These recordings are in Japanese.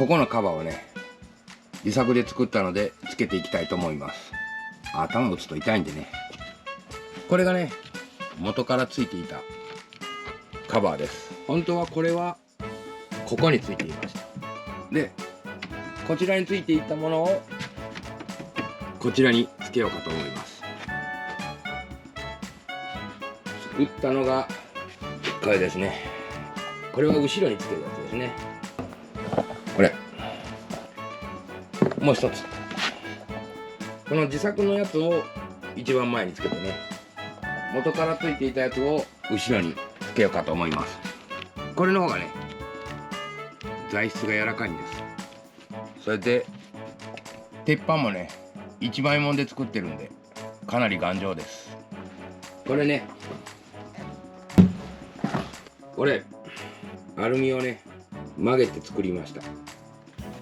ここのカバーをね自作で作ったのでつけていきたいと思います。頭打つと痛いんでね。これがね元からついていたカバーです。本当はこれはここについていました。でこちらについていたものをこちらにつけようかと思います。作ったのがこれですね。これは後ろにつけるやつですね。これもう一つ、この自作のやつを一番前につけてね、元からついていたやつを後ろにつけようかと思います。これの方がね材質が柔らかいんです。それで鉄板もね一枚もんで作ってるんでかなり頑丈です。これね、これアルミをね曲げて作りました。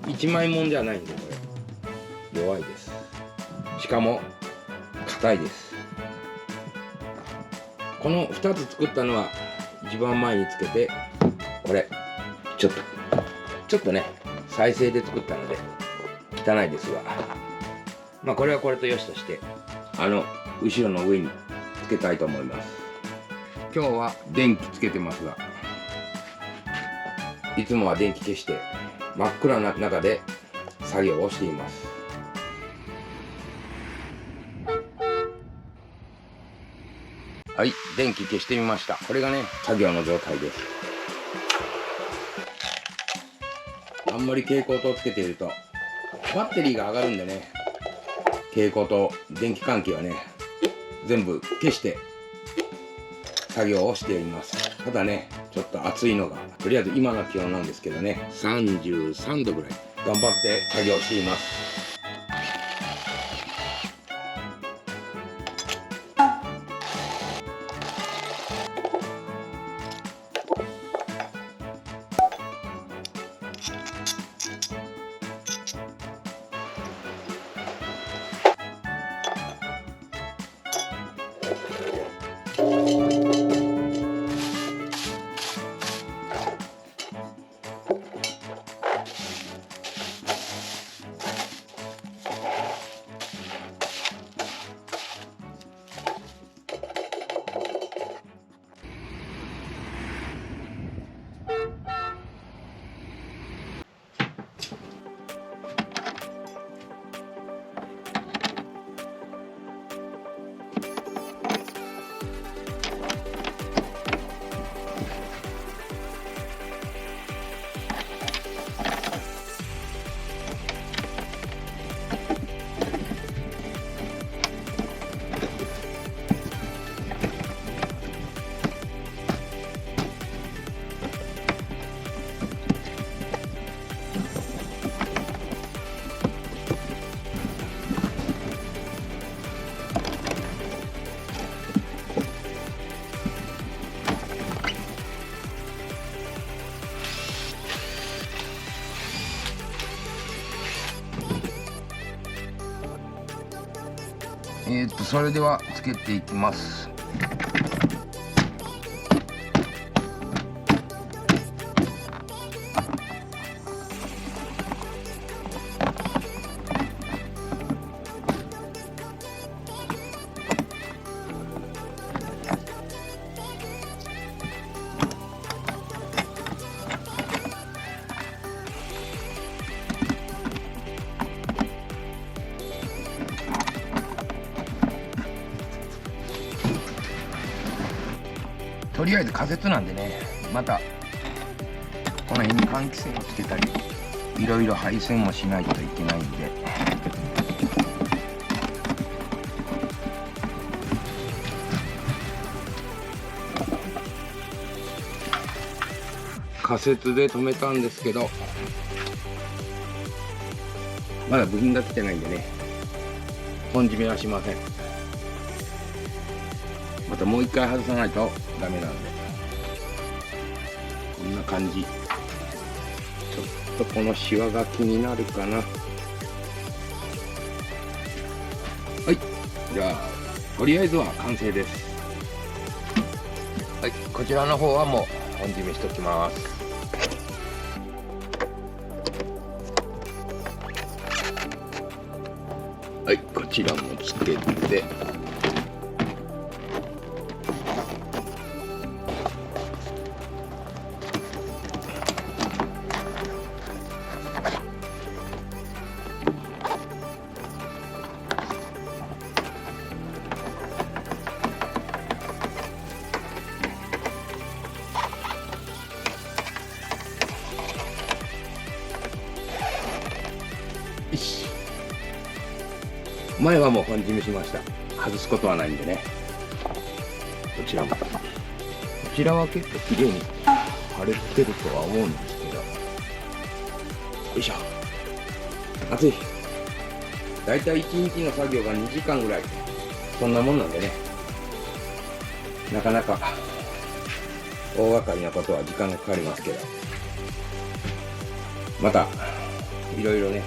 一枚もんじゃないんでこれ弱いです。しかも硬いです。この2つ作ったのは一番前につけて、これちょっとね再生で作ったので汚いですが、まあこれはこれとよしとして後ろの上につけたいと思います。今日は電気つけてますが、いつもは電気消して真っ暗な中で作業をしています。はい、電気消してみました。これがね作業の状態です。あんまり蛍光灯つけているとバッテリーが上がるんでね、蛍光灯電気関係はね全部消して作業をしています。ただねちょっと暑いのが、とりあえず今の気温なんですけどね33度ぐらい頑張って作業しています。それではつけていきます。とりあえず仮設なんでね、またこの辺に換気扇をつけたりいろいろ配線もしないといけないんで、仮設で止めたんですけどまだ部品が来てないんでね本締めはしません。またもう一回外さないとダメなんで、こんな感じ。ちょっとこのシワが気になるかな。はい、じゃあとりあえずは完成です。はい、こちらの方はもう本締めしときます。はい、こちらもつけて、前はもう本締めしました。外すことはないんでね。こちらも。こちらは結構綺麗に貼れてるとは思うんですけど。よいしょ。暑い。だいたい1日の作業が2時間ぐらい。そんなもんなんでね。なかなか大掛かりなことは時間がかかりますけど。また、いろいろね、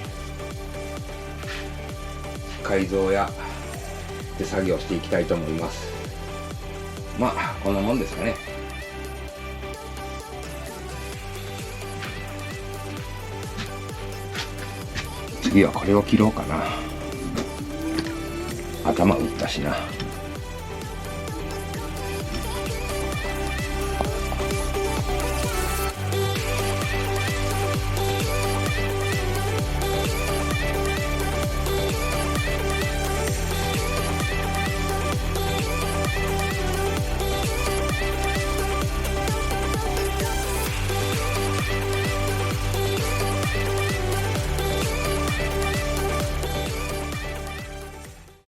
改造や手作業していきたいと思います。まあこんなもんですかね。次はこれを切ろうかな。頭打ったしな。